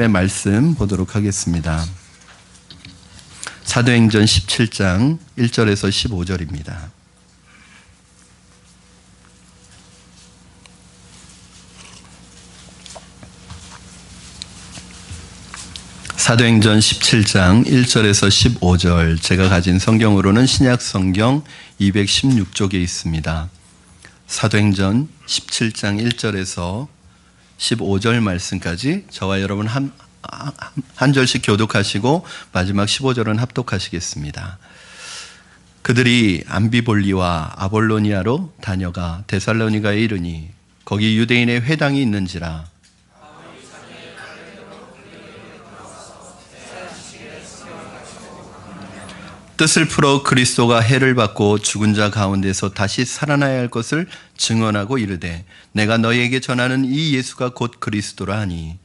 말씀 보도록 하겠습니다. 사도행전 17장 1절에서 15절입니다. 사도행전 17장 1절에서 15절, 제가 가진 성경으로는 신약 성경 216쪽에 있습니다. 사도행전 17장 1절에서 15절 말씀까지 저와 여러분 한 절씩 교독하시고 마지막 15절은 합독하시겠습니다. 그들이 암비볼리와 아볼로니아로 다녀가 데살로니가에 이르니 거기 유대인의 회당이 있는지라. 뜻을 풀어 그리스도가 해를 받고 죽은 자 가운데서 다시 살아나야 할 것을 증언하고 이르되 내가 너희에게 전하는 이 예수가 곧 그리스도라 하니,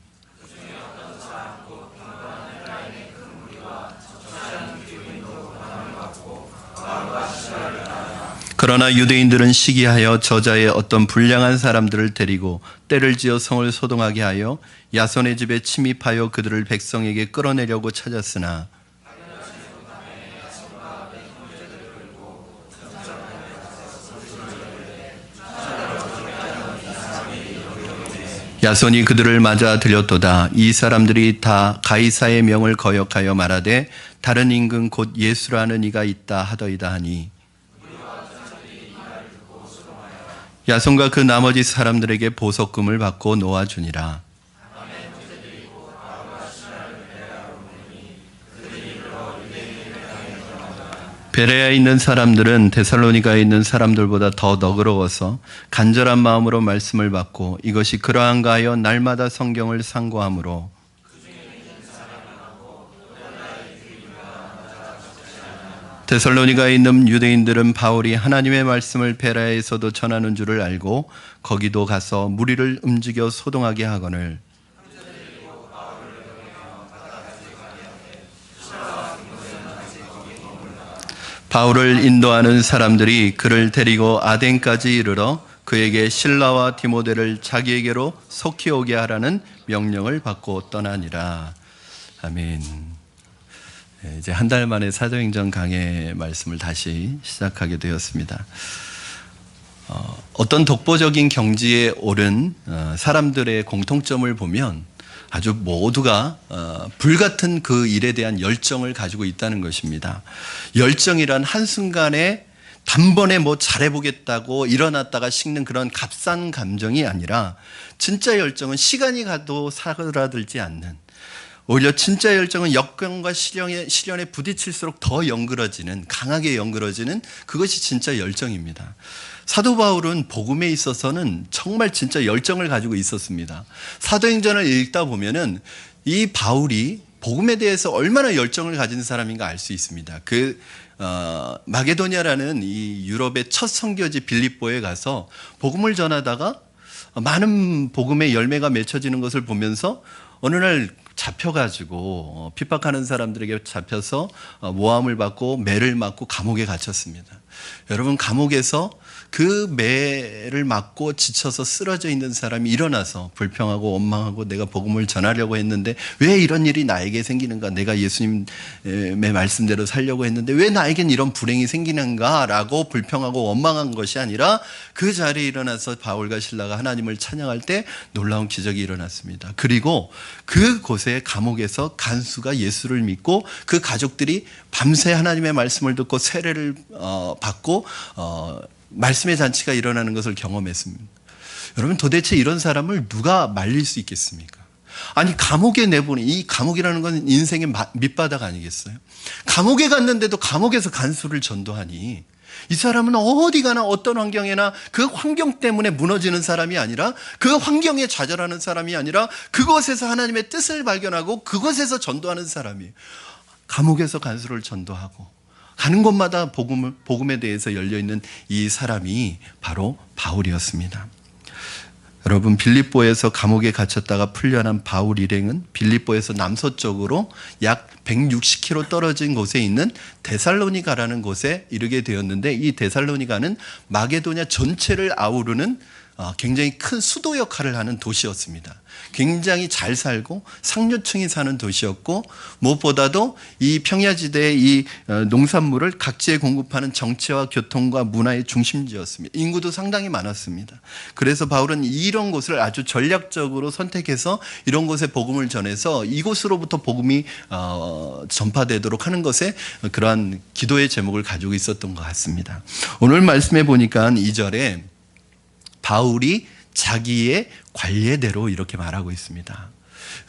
그러나 유대인들은 시기하여 저자의 어떤 불량한 사람들을 데리고 때를 지어 성을 소동하게 하여 야손의 집에 침입하여 그들을 백성에게 끌어내려고 찾았으나 야손이 그들을 맞아 들였도다. 이 사람들이 다 가이사의 명을 거역하여 말하되 다른 임금 곧 예수라는 이가 있다 하더이다 하니, 야손과 그 나머지 사람들에게 보석금을 받고 놓아주니라. 베레아에 있는 사람들은 데살로니가에 있는 사람들보다 더 너그러워서 간절한 마음으로 말씀을 받고 이것이 그러한가 하여 날마다 성경을 상고하므로 데살로니가에 있는 유대인들은 바울이 하나님의 말씀을 베레아에서도 전하는 줄을 알고 거기도 가서 무리를 움직여 소동하게 하거늘 바울을 인도하는 사람들이 그를 데리고 아덴까지 이르러 그에게 실라와 디모데를 자기에게로 속히 오게 하라는 명령을 받고 떠나니라. 아멘. 이제 한 달 만에 사도행전 강해 말씀을 다시 시작하게 되었습니다. 어떤 독보적인 경지에 오른 사람들의 공통점을 보면 아주 모두가 불같은 그 일에 대한 열정을 가지고 있다는 것입니다. 열정이란 한순간에 단번에 뭐 잘해보겠다고 일어났다가 식는 그런 값싼 감정이 아니라 진짜 열정은 시간이 가도 사그라들지 않는, 오히려 진짜 열정은 역경과 시련에 부딪힐수록 더 연그러지는, 강하게 연그러지는 그것이 진짜 열정입니다. 사도 바울은 복음에 있어서는 정말 진짜 열정을 가지고 있었습니다. 사도행전을 읽다 보면은 이 바울이 복음에 대해서 얼마나 열정을 가진 사람인가 알 수 있습니다. 마게도냐라는 이 유럽의 첫 선교지 빌립보에 가서 복음을 전하다가 많은 복음의 열매가 맺혀지는 것을 보면서 어느 날 잡혀가지고 핍박하는 사람들에게 잡혀서 모함을 받고 매를 맞고 감옥에 갇혔습니다. 여러분, 감옥에서 그 매를 맞고 지쳐서 쓰러져 있는 사람이 일어나서 불평하고 원망하고 내가 복음을 전하려고 했는데 왜 이런 일이 나에게 생기는가, 내가 예수님의 말씀대로 살려고 했는데 왜 나에겐 이런 불행이 생기는가 라고 불평하고 원망한 것이 아니라 그 자리에 일어나서 바울과 실라가 하나님을 찬양할 때 놀라운 기적이 일어났습니다. 그리고 그곳에 감옥에서 간수가 예수를 믿고 그 가족들이 밤새 하나님의 말씀을 듣고 세례를 받고 말씀의 잔치가 일어나는 것을 경험했습니다. 여러분, 도대체 이런 사람을 누가 말릴 수 있겠습니까? 아니, 감옥에 내보내, 이 감옥이라는 건 인생의 밑바닥 아니겠어요? 감옥에 갔는데도 감옥에서 간수를 전도하니 이 사람은 어디 가나 어떤 환경에나 그 환경 때문에 무너지는 사람이 아니라, 그 환경에 좌절하는 사람이 아니라 그곳에서 하나님의 뜻을 발견하고 그곳에서 전도하는 사람이에요. 감옥에서 간수를 전도하고 가는 곳마다 복음에 대해서 열려있는 이 사람이 바로 바울이었습니다. 여러분, 빌립보에서 감옥에 갇혔다가 풀려난 바울 일행은 빌립보에서 남서쪽으로 약 160km 떨어진 곳에 있는 데살로니가라는 곳에 이르게 되었는데, 이 데살로니가는 마게도냐 전체를 아우르는 굉장히 큰 수도 역할을 하는 도시였습니다. 굉장히 잘 살고 상류층이 사는 도시였고, 무엇보다도 이 평야지대의 이 농산물을 각지에 공급하는 정치와 교통과 문화의 중심지였습니다. 인구도 상당히 많았습니다. 그래서 바울은 이런 곳을 아주 전략적으로 선택해서 이런 곳에 복음을 전해서 이곳으로부터 복음이 전파되도록 하는 것에 그러한 기도의 제목을 가지고 있었던 것 같습니다. 오늘 말씀해 보니까 2절에 바울이 자기의 관례대로 이렇게 말하고 있습니다.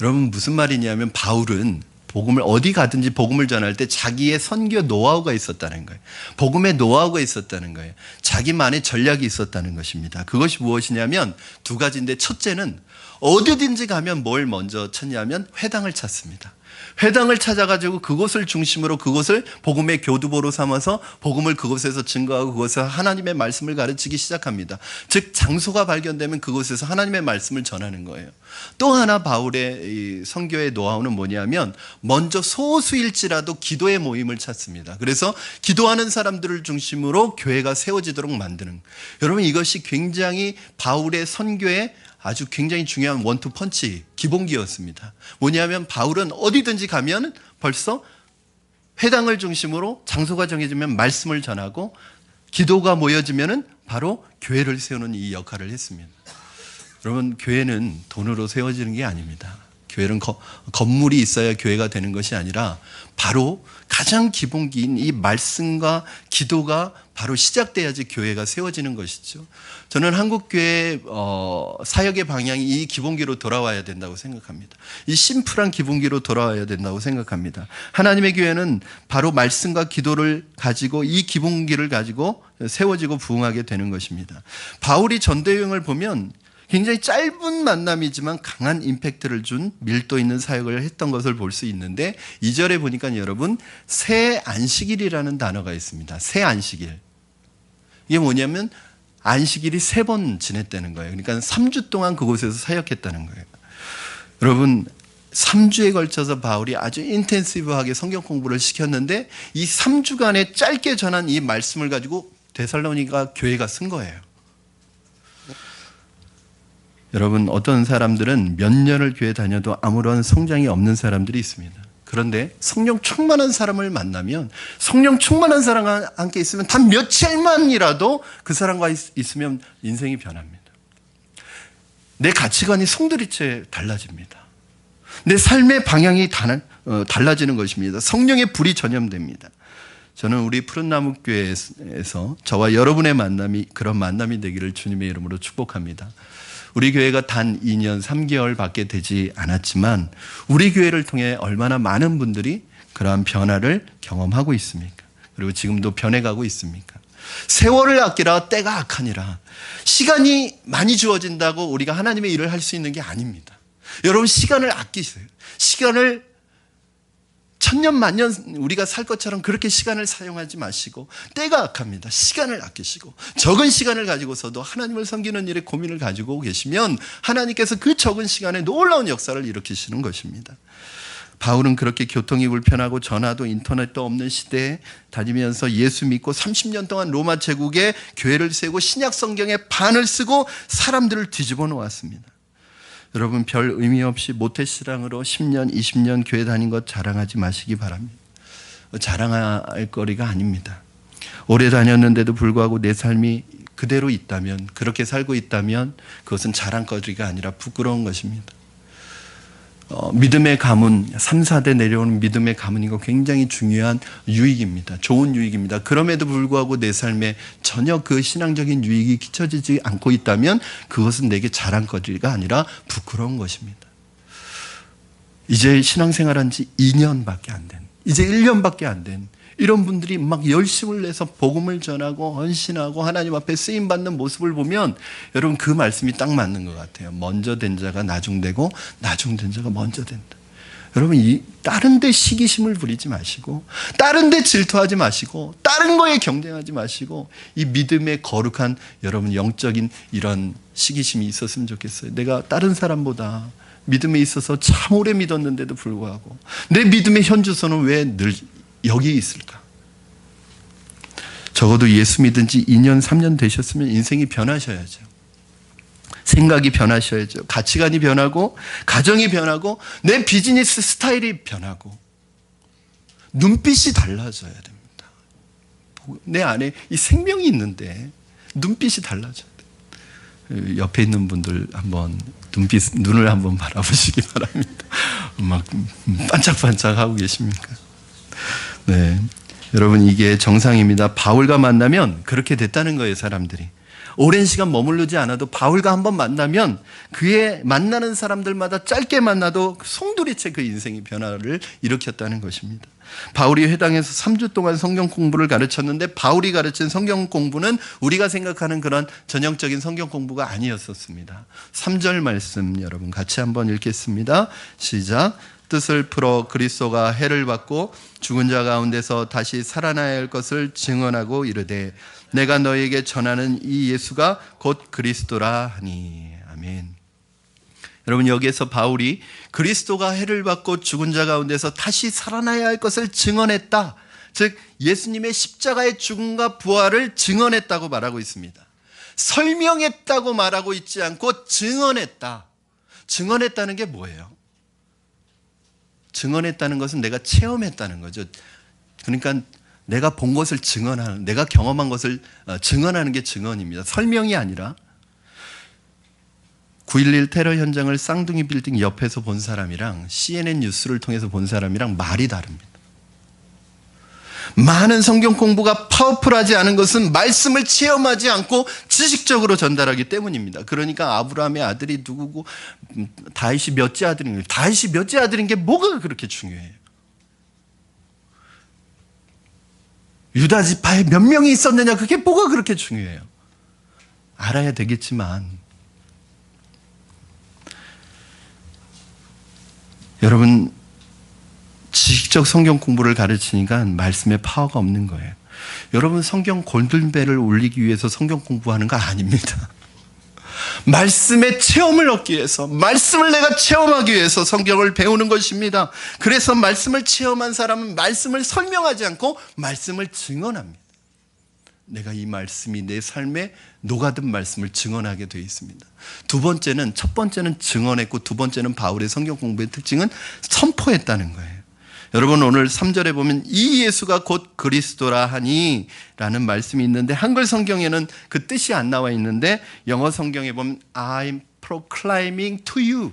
여러분, 무슨 말이냐면 바울은 복음을 어디 가든지 복음을 전할 때 자기의 선교 노하우가 있었다는 거예요. 복음의 노하우가 있었다는 거예요. 자기만의 전략이 있었다는 것입니다. 그것이 무엇이냐면 두 가지인데, 첫째는 어디든지 가면 뭘 먼저 찾냐면 회당을 찾습니다. 회당을 찾아가지고 그곳을 중심으로 그곳을 복음의 교두보로 삼아서 복음을 그곳에서 증거하고 그곳에서 하나님의 말씀을 가르치기 시작합니다. 즉 장소가 발견되면 그곳에서 하나님의 말씀을 전하는 거예요. 또 하나 바울의 이 선교의 노하우는 뭐냐면 먼저 소수일지라도 기도의 모임을 찾습니다. 그래서 기도하는 사람들을 중심으로 교회가 세워지도록 만드는, 여러분 이것이 굉장히 바울의 선교의 아주 굉장히 중요한 원투 펀치 기본기였습니다. 뭐냐면 바울은 어디든지 가면 벌써 회당을 중심으로 장소가 정해지면 말씀을 전하고 기도가 모여지면 바로 교회를 세우는 이 역할을 했습니다. 여러분, 교회는 돈으로 세워지는 게 아닙니다. 교회는 건물이 있어야 교회가 되는 것이 아니라 바로 가장 기본기인 이 말씀과 기도가 바로 시작돼야지 교회가 세워지는 것이죠. 저는 한국교회 사역의 방향이 이 기본기로 돌아와야 된다고 생각합니다. 이 심플한 기본기로 돌아와야 된다고 생각합니다. 하나님의 교회는 바로 말씀과 기도를 가지고 이 기본기를 가지고 세워지고 부흥하게 되는 것입니다. 바울이 전도여행을 보면 굉장히 짧은 만남이지만 강한 임팩트를 준 밀도 있는 사역을 했던 것을 볼 수 있는데, 2절에 보니까 여러분 새 안식일이라는 단어가 있습니다. 새 안식일. 이게 뭐냐면 안식일이 3번 지냈다는 거예요. 그러니까 3주 동안 그곳에서 사역했다는 거예요. 여러분, 3주에 걸쳐서 바울이 아주 인텐시브하게 성경 공부를 시켰는데 이 3주간에 짧게 전한 이 말씀을 가지고 데살로니가 교회가 쓴 거예요. 여러분, 어떤 사람들은 몇 년을 교회 다녀도 아무런 성장이 없는 사람들이 있습니다. 그런데 성령 충만한 사람을 만나면, 성령 충만한 사람과 함께 있으면 단 며칠만이라도 그 사람과 있으면 인생이 변합니다. 내 가치관이 송두리째 달라집니다. 내 삶의 방향이 달라지는 것입니다. 성령의 불이 전염됩니다. 저는 우리 푸른나무 교회에서 저와 여러분의 만남이 그런 만남이 되기를 주님의 이름으로 축복합니다. 우리 교회가 단 2년 3개월밖에 되지 않았지만 우리 교회를 통해 얼마나 많은 분들이 그러한 변화를 경험하고 있습니까? 그리고 지금도 변해가고 있습니까? 세월을 아끼라 때가 악하니라. 시간이 많이 주어진다고 우리가 하나님의 일을 할 수 있는 게 아닙니다. 여러분, 시간을 아끼세요. 시간을 천년 만년 우리가 살 것처럼 그렇게 시간을 사용하지 마시고, 때가 악합니다. 시간을 아끼시고 적은 시간을 가지고서도 하나님을 섬기는 일에 고민을 가지고 계시면 하나님께서 그 적은 시간에 놀라운 역사를 일으키시는 것입니다. 바울은 그렇게 교통이 불편하고 전화도 인터넷도 없는 시대에 다니면서 예수 믿고 30년 동안 로마 제국에 교회를 세우고 신약 성경의 반을 쓰고 사람들을 뒤집어 놓았습니다. 여러분, 별 의미 없이 모태신앙으로 10년, 20년 교회 다닌 것 자랑하지 마시기 바랍니다. 자랑할 거리가 아닙니다. 오래 다녔는데도 불구하고 내 삶이 그대로 있다면, 그렇게 살고 있다면 그것은 자랑거리가 아니라 부끄러운 것입니다. 믿음의 가문, 3, 4대 내려오는 믿음의 가문이고 굉장히 중요한 유익입니다. 좋은 유익입니다. 그럼에도 불구하고 내 삶에 전혀 그 신앙적인 유익이 끼쳐지지 않고 있다면 그것은 내게 자랑거리가 아니라 부끄러운 것입니다. 이제 신앙생활한 지 2년밖에 안 된, 이제 1년밖에 안 된 이런 분들이 막 열심을 내서 복음을 전하고 헌신하고 하나님 앞에 쓰임받는 모습을 보면 여러분, 그 말씀이 딱 맞는 것 같아요. 먼저 된 자가 나중되고 나중된 자가 먼저 된다. 여러분, 다른 데 시기심을 부리지 마시고, 다른 데 질투하지 마시고, 다른 거에 경쟁하지 마시고, 이 믿음의 거룩한 여러분 영적인 이런 시기심이 있었으면 좋겠어요. 내가 다른 사람보다 믿음에 있어서 참 오래 믿었는데도 불구하고 내 믿음의 현주소는 왜 늘 여기 있을까? 적어도 예수 믿은 지 2년, 3년 되셨으면 인생이 변하셔야죠. 생각이 변하셔야죠. 가치관이 변하고 가정이 변하고 내 비즈니스 스타일이 변하고 눈빛이 달라져야 됩니다. 내 안에 이 생명이 있는데 눈빛이 달라져야 돼요. 옆에 있는 분들 한번 눈을 한번 바라보시기 바랍니다. 막 반짝반짝하고 계십니까? 네, 여러분 이게 정상입니다. 바울과 만나면 그렇게 됐다는 거예요. 사람들이 오랜 시간 머무르지 않아도 바울과 한번 만나면 그의 만나는 사람들마다 짧게 만나도 송두리째 그 인생의 변화를 일으켰다는 것입니다. 바울이 회당에서 3주 동안 성경 공부를 가르쳤는데 바울이 가르친 성경 공부는 우리가 생각하는 그런 전형적인 성경 공부가 아니었었습니다. 3절 말씀 여러분 같이 한번 읽겠습니다. 시작. 뜻을 풀어 그리스도가 해를 받고 죽은 자 가운데서 다시 살아나야 할 것을 증언하고 이르되 내가 너에게 전하는 이 예수가 곧 그리스도라 하니. 아멘. 여러분 여기에서 바울이 그리스도가 해를 받고 죽은 자 가운데서 다시 살아나야 할 것을 증언했다. 즉 예수님의 십자가의 죽음과 부활을 증언했다고 말하고 있습니다. 설명했다고 말하고 있지 않고 증언했다. 증언했다는 게 뭐예요? 증언했다는 것은 내가 체험했다는 거죠. 그러니까 내가 본 것을 증언하는, 내가 경험한 것을 증언하는 게 증언입니다. 설명이 아니라 9.11 테러 현장을 쌍둥이 빌딩 옆에서 본 사람이랑 CNN 뉴스를 통해서 본 사람이랑 말이 다릅니다. 많은 성경 공부가 파워풀하지 않은 것은 말씀을 체험하지 않고 지식적으로 전달하기 때문입니다. 그러니까 아브라함의 아들이 누구고 다윗이 몇째 아들인 다윗이 몇째 아들인 게 뭐가 그렇게 중요해요? 유다 지파에 몇 명이 있었느냐 그게 뭐가 그렇게 중요해요? 알아야 되겠지만 여러분 지식적 성경 공부를 가르치니까 말씀에 파워가 없는 거예요. 여러분 성경 골든벨을 울리기 위해서 성경 공부하는 거 아닙니다. 말씀의 체험을 얻기 위해서, 말씀을 내가 체험하기 위해서 성경을 배우는 것입니다. 그래서 말씀을 체험한 사람은 말씀을 설명하지 않고 말씀을 증언합니다. 내가 이 말씀이 내 삶에 녹아든 말씀을 증언하게 되어 있습니다. 첫 번째는 증언했고 두 번째는 바울의 성경 공부의 특징은 선포했다는 거예요. 여러분 오늘 3절에 보면 이 예수가 곧 그리스도라 하니 라는 말씀이 있는데 한글 성경에는 그 뜻이 안 나와 있는데 영어 성경에 보면 I'm proclaiming to you.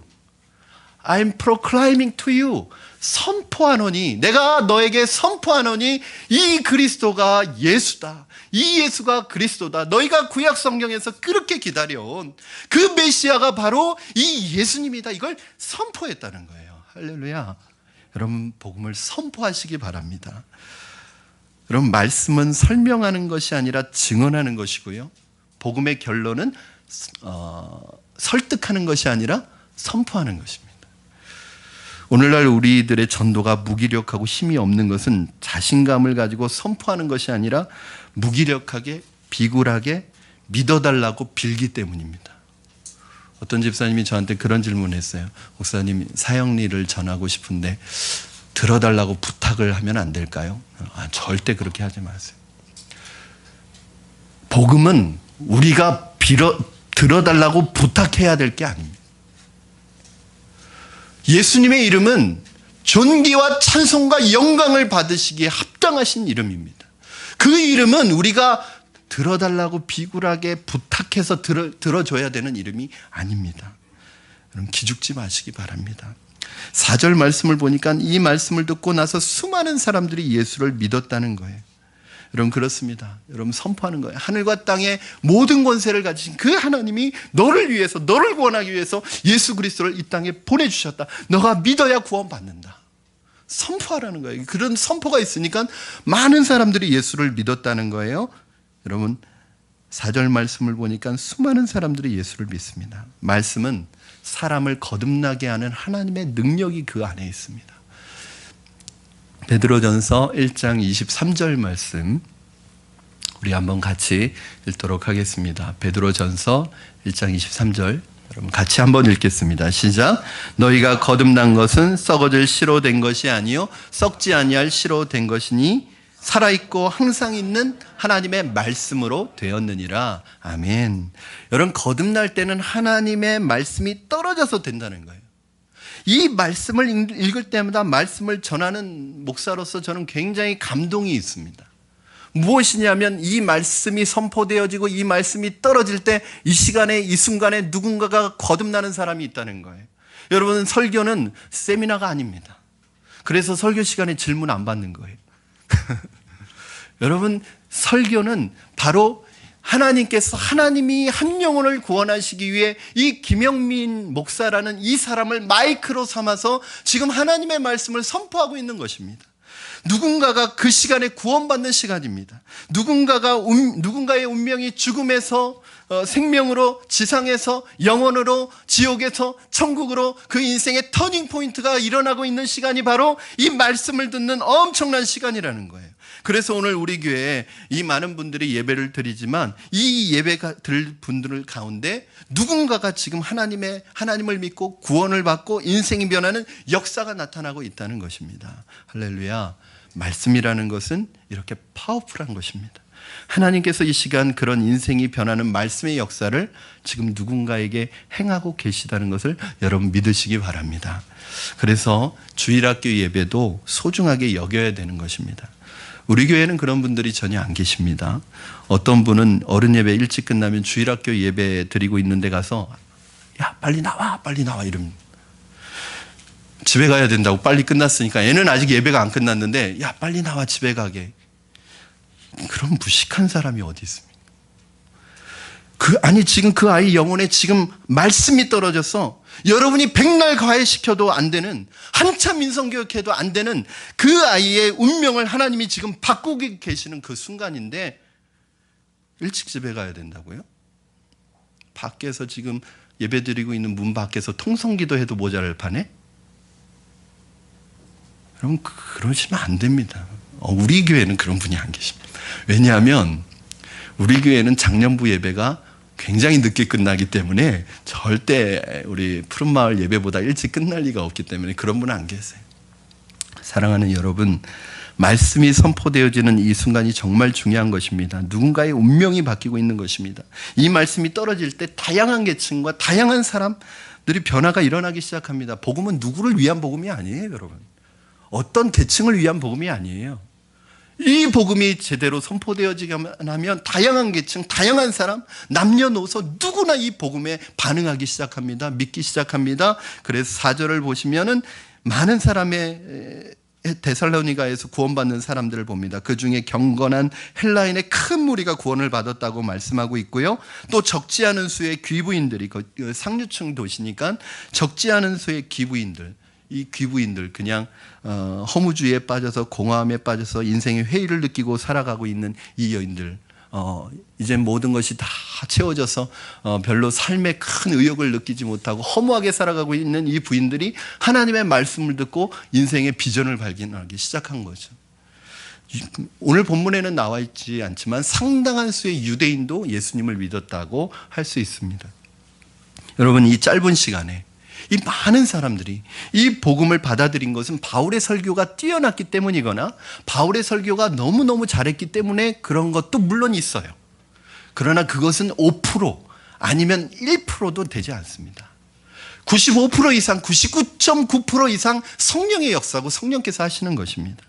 I'm proclaiming to you. 선포하노니, 내가 너에게 선포하노니 이 그리스도가 예수다. 이 예수가 그리스도다. 너희가 구약 성경에서 그렇게 기다려온 그 메시아가 바로 이 예수님이다. 이걸 선포했다는 거예요. 할렐루야. 여러분 복음을 선포하시기 바랍니다. 여러분 말씀은 설명하는 것이 아니라 증언하는 것이고요. 복음의 결론은 설득하는 것이 아니라 선포하는 것입니다. 오늘날 우리들의 전도가 무기력하고 힘이 없는 것은 자신감을 가지고 선포하는 것이 아니라 무기력하게 비굴하게 믿어달라고 빌기 때문입니다. 어떤 집사님이 저한테 그런 질문을 했어요. 목사님 사형리를 전하고 싶은데 들어달라고 부탁을 하면 안 될까요? 절대 그렇게 하지 마세요. 복음은 우리가 들어달라고 부탁해야 될 게 아닙니다. 예수님의 이름은 존귀와 찬송과 영광을 받으시기에 합당하신 이름입니다. 그 이름은 우리가 들어달라고 비굴하게 부탁해서 들어줘야 되는 이름이 아닙니다. 여러분 기죽지 마시기 바랍니다. 4절 말씀을 보니까 이 말씀을 듣고 나서 수많은 사람들이 예수를 믿었다는 거예요. 여러분 그렇습니다. 여러분 선포하는 거예요. 하늘과 땅의 모든 권세를 가지신 그 하나님이 너를 위해서, 너를 구원하기 위해서 예수 그리스도를 이 땅에 보내주셨다. 너가 믿어야 구원받는다. 선포하라는 거예요. 그런 선포가 있으니까 많은 사람들이 예수를 믿었다는 거예요. 여러분 4절 말씀을 보니까 수많은 사람들이 예수를 믿습니다. 말씀은 사람을 거듭나게 하는 하나님의 능력이 그 안에 있습니다. 베드로전서 1장 23절 말씀 우리 한번 같이 읽도록 하겠습니다. 베드로전서 1장 23절 여러분 같이 한번 읽겠습니다. 시작. 너희가 거듭난 것은 썩어질 씨로 된 것이 아니요 썩지 아니할 씨로 된 것이니 살아있고 항상 있는 하나님의 말씀으로 되었느니라. 아멘. 여러분, 거듭날 때는 하나님의 말씀이 떨어져서 된다는 거예요. 이 말씀을 읽을 때마다 말씀을 전하는 목사로서 저는 굉장히 감동이 있습니다. 무엇이냐면 이 말씀이 선포되어지고 이 말씀이 떨어질 때 이 시간에 이 순간에 누군가가 거듭나는 사람이 있다는 거예요. 여러분, 설교는 세미나가 아닙니다. 그래서 설교 시간에 질문 안 받는 거예요. 여러분, 설교는 바로 하나님께서 하나님이 한 영혼을 구원하시기 위해 이 김영민 목사라는 이 사람을 마이크로 삼아서 지금 하나님의 말씀을 선포하고 있는 것입니다. 누군가가 그 시간에 구원받는 시간입니다. 누군가의 운명이 죽음에서 생명으로, 지상에서 영원으로, 지옥에서 천국으로 그 인생의 터닝 포인트가 일어나고 있는 시간이 바로 이 말씀을 듣는 엄청난 시간이라는 거예요. 그래서 오늘 우리 교회에 이 많은 분들이 예배를 드리지만 이 예배 드릴 분들 가운데 누군가가 지금 하나님을 믿고 구원을 받고 인생이 변하는 역사가 나타나고 있다는 것입니다. 할렐루야. 말씀이라는 것은 이렇게 파워풀한 것입니다. 하나님께서 이 시간 그런 인생이 변하는 말씀의 역사를 지금 누군가에게 행하고 계시다는 것을 여러분 믿으시기 바랍니다. 그래서 주일학교 예배도 소중하게 여겨야 되는 것입니다. 우리 교회는 그런 분들이 전혀 안 계십니다. 어떤 분은 어른 예배 일찍 끝나면 주일학교 예배 드리고 있는 데 가서 야, 빨리 나와 이럽니다. 집에 가야 된다고 빨리 끝났으니까 애는 아직 예배가 안 끝났는데 야, 빨리 나와 집에 가게. 그런 무식한 사람이 어디 있습니까? 지금 그 아이 영혼에 지금 말씀이 떨어져서 여러분이 백날 과외시켜도 안 되는, 한참 인성교육해도 안 되는 그 아이의 운명을 하나님이 지금 바꾸고 계시는 그 순간인데 일찍 집에 가야 된다고요? 밖에서 지금 예배드리고 있는 문 밖에서 통성기도 해도 모자랄 판에? 여러분, 그러시면 안 됩니다. 우리 교회는 그런 분이 안 계십니다. 왜냐하면 우리 교회는 작년부 예배가 굉장히 늦게 끝나기 때문에 절대 우리 푸른마을 예배보다 일찍 끝날 리가 없기 때문에 그런 분은 안 계세요. 사랑하는 여러분, 말씀이 선포되어지는 이 순간이 정말 중요한 것입니다. 누군가의 운명이 바뀌고 있는 것입니다. 이 말씀이 떨어질 때 다양한 계층과 다양한 사람들이 변화가 일어나기 시작합니다. 복음은 누구를 위한 복음이 아니에요, 여러분. 어떤 계층을 위한 복음이 아니에요. 이 복음이 제대로 선포되어지기만 하면 다양한 계층, 다양한 사람, 남녀노소 누구나 이 복음에 반응하기 시작합니다. 믿기 시작합니다. 그래서 4절을 보시면은 많은 사람의 데살로니가에서 구원받는 사람들을 봅니다. 그 중에 경건한 헬라인의 큰 무리가 구원을 받았다고 말씀하고 있고요. 또 적지 않은 수의 귀부인들이, 상류층 도시니까 적지 않은 수의 귀부인들, 이 귀부인들, 그냥 허무주의에 빠져서 공허함에 빠져서 인생의 회의를 느끼고 살아가고 있는 이 여인들, 이제 모든 것이 다 채워져서 별로 삶에 큰 의욕을 느끼지 못하고 허무하게 살아가고 있는 이 부인들이 하나님의 말씀을 듣고 인생의 비전을 발견하기 시작한 거죠. 오늘 본문에는 나와 있지 않지만 상당한 수의 유대인도 예수님을 믿었다고 할 수 있습니다. 여러분, 이 짧은 시간에 이 많은 사람들이 이 복음을 받아들인 것은 바울의 설교가 뛰어났기 때문이거나 바울의 설교가 너무너무 잘했기 때문에 그런 것도 물론 있어요. 그러나 그것은 5% 아니면 1%도 되지 않습니다. 95% 이상, 99.9% 이상 성령의 역사고 성령께서 하시는 것입니다.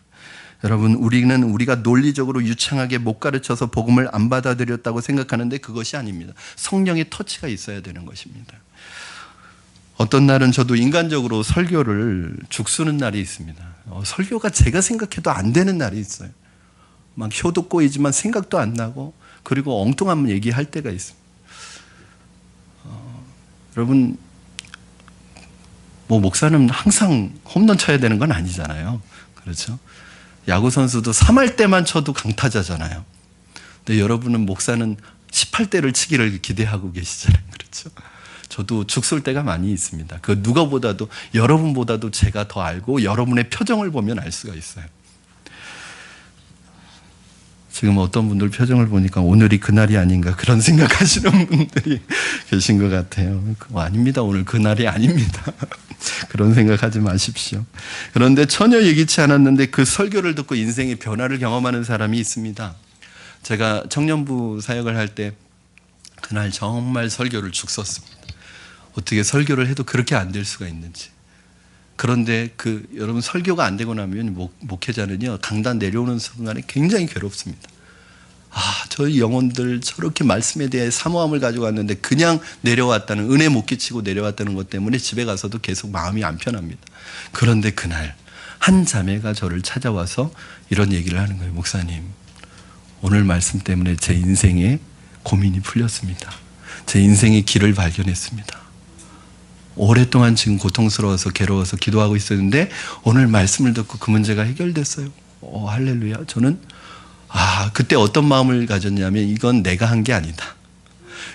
여러분, 우리가 논리적으로 유창하게 못 가르쳐서 복음을 안 받아들였다고 생각하는데 그것이 아닙니다. 성령의 터치가 있어야 되는 것입니다. 어떤 날은 저도 인간적으로 설교를 죽쓰는 날이 있습니다. 설교가 제가 생각해도 안 되는 날이 있어요. 막 혀도 꼬이지만 생각도 안 나고, 그리고 엉뚱한 얘기할 때가 있습니다. 여러분, 목사는 항상 홈런 쳐야 되는 건 아니잖아요. 그렇죠? 야구 선수도 3할 때만 쳐도 강타자잖아요. 근데 여러분은 목사는 18대를 치기를 기대하고 계시잖아요. 그렇죠? 저도 죽을 때가 많이 있습니다. 그 누가보다도, 여러분보다도 제가 더 알고 여러분의 표정을 보면 알 수가 있어요. 지금 어떤 분들 표정을 보니까 오늘이 그날이 아닌가 그런 생각하시는 분들이 계신 것 같아요. 아닙니다. 오늘 그날이 아닙니다. 그런 생각하지 마십시오. 그런데 전혀 예기치 않았는데 그 설교를 듣고 인생의 변화를 경험하는 사람이 있습니다. 제가 청년부 사역을 할 때 그날 정말 설교를 죽었습니다. 어떻게 설교를 해도 그렇게 안 될 수가 있는지. 그런데 여러분 설교가 안 되고 나면 목회자는요 강단 내려오는 순간에 굉장히 괴롭습니다. 저희 영혼들 저렇게 말씀에 대해 사모함을 가지고 왔는데 그냥 내려왔다는, 은혜 못 끼치고 내려왔다는 것 때문에 집에 가서도 계속 마음이 안 편합니다. 그런데 그날 한 자매가 저를 찾아와서 이런 얘기를 하는 거예요. 목사님, 오늘 말씀 때문에 제 인생에 고민이 풀렸습니다. 제 인생의 길을 발견했습니다. 오랫동안 지금 고통스러워서 괴로워서 기도하고 있었는데 오늘 말씀을 듣고 그 문제가 해결됐어요. 할렐루야. 저는 그때 어떤 마음을 가졌냐면 이건 내가 한 게 아니다.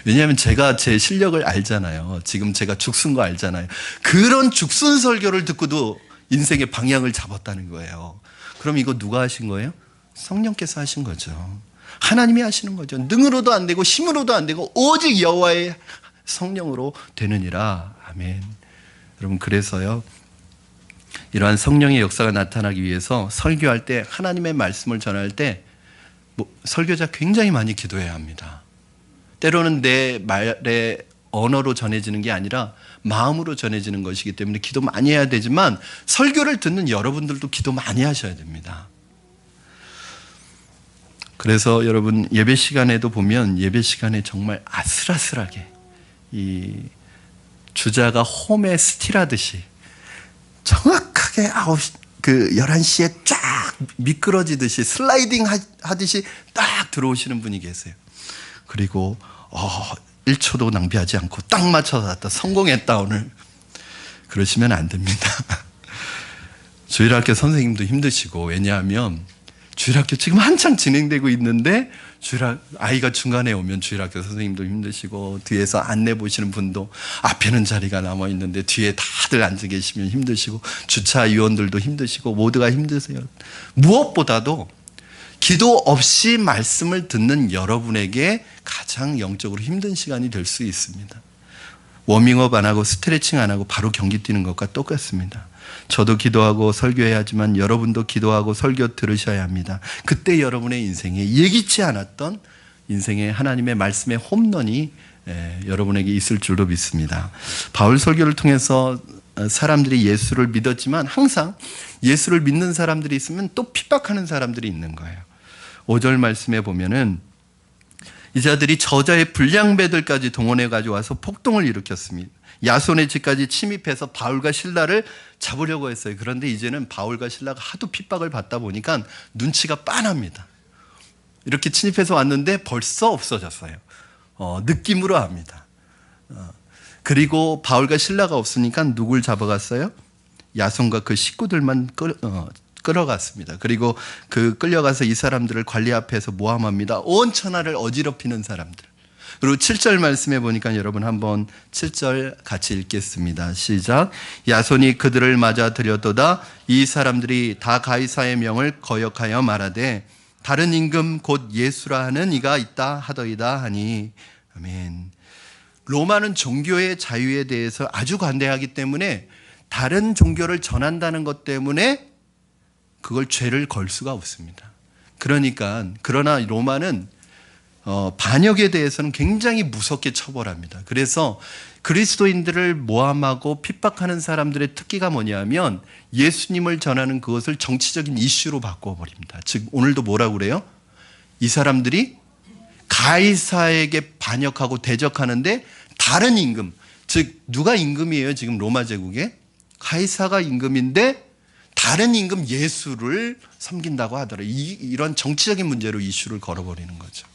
왜냐하면 제가 제 실력을 알잖아요. 지금 제가 죽순 거 알잖아요. 그런 죽순 설교를 듣고도 인생의 방향을 잡았다는 거예요. 그럼 이거 누가 하신 거예요? 성령께서 하신 거죠. 하나님이 하시는 거죠. 능으로도 안 되고 힘으로도 안 되고 오직 여호와의 성령으로 되느니라. 아멘. 여러분, 그래서요 이러한 성령의 역사가 나타나기 위해서 설교할 때, 하나님의 말씀을 전할 때 설교자 굉장히 많이 기도해야 합니다. 때로는 내 말의 언어로 전해지는 게 아니라 마음으로 전해지는 것이기 때문에 기도 많이 해야 되지만 설교를 듣는 여러분들도 기도 많이 하셔야 됩니다. 그래서 여러분 예배 시간에도 보면 예배 시간에 정말 아슬아슬하게 이 주자가 홈에 스틸하듯이 정확하게 11시에 쫙 미끄러지듯이 슬라이딩 하듯이 딱 들어오시는 분이 계세요. 그리고 1초도 낭비하지 않고 딱 맞춰서 왔다. 성공했다 오늘. 그러시면 안 됩니다. 주일학교 선생님도 힘드시고, 왜냐하면 주일학교 지금 한창 진행되고 있는데 아이가 중간에 오면 주일학교 선생님도 힘드시고, 뒤에서 안내 보시는 분도 앞에는 자리가 남아 있는데 뒤에 다들 앉아 계시면 힘드시고, 주차 요원들도 힘드시고, 모두가 힘드세요. 무엇보다도 기도 없이 말씀을 듣는 여러분에게 가장 영적으로 힘든 시간이 될 수 있습니다. 워밍업 안 하고 스트레칭 안 하고 바로 경기 뛰는 것과 똑같습니다. 저도 기도하고 설교해야 하지만 여러분도 기도하고 설교 들으셔야 합니다. 그때 여러분의 인생에 예기치 않았던 인생의 하나님의 말씀의 홈런이 여러분에게 있을 줄로 믿습니다. 바울 설교를 통해서 사람들이 예수를 믿었지만 항상 예수를 믿는 사람들이 있으면 또 핍박하는 사람들이 있는 거예요. 5절 말씀에 보면은 이 자들이 저자의 불량배들까지 동원해 가지고 와서 폭동을 일으켰습니다. 야손의 집까지 침입해서 바울과 실라를 잡으려고 했어요. 그런데 이제는 바울과 실라가 하도 핍박을 받다 보니까 눈치가 빤합니다. 이렇게 침입해서 왔는데 벌써 없어졌어요. 느낌으로 합니다. 그리고 바울과 실라가 없으니까 누굴 잡아갔어요? 야손과 그 식구들만 끌어갔습니다. 그리고 끌려가서 이 사람들을 관리 앞에서 모함합니다. 온 천하를 어지럽히는 사람들. 그리고 7절 말씀해 보니까 여러분 한번 7절 같이 읽겠습니다. 시작. 야손이 그들을 맞아 들여도다 이 사람들이 다 가이사의 명을 거역하여 말하되 다른 임금 곧 예수라 하는 이가 있다 하더이다 하니. 아멘. 로마는 종교의 자유에 대해서 아주 관대하기 때문에 다른 종교를 전한다는 것 때문에 그걸 죄를 걸 수가 없습니다. 그러나 로마는 반역에 대해서는 굉장히 무섭게 처벌합니다. 그래서 그리스도인들을 모함하고 핍박하는 사람들의 특기가 뭐냐면 예수님을 전하는 그것을 정치적인 이슈로 바꿔버립니다. 즉 오늘도 뭐라고 그래요? 이 사람들이 가이사에게 반역하고 대적하는데 다른 임금, 즉 누가 임금이에요? 지금 로마 제국에 가이사가 임금인데 다른 임금 예수를 섬긴다고 하더라. 이런 정치적인 문제로 이슈를 걸어버리는 거죠.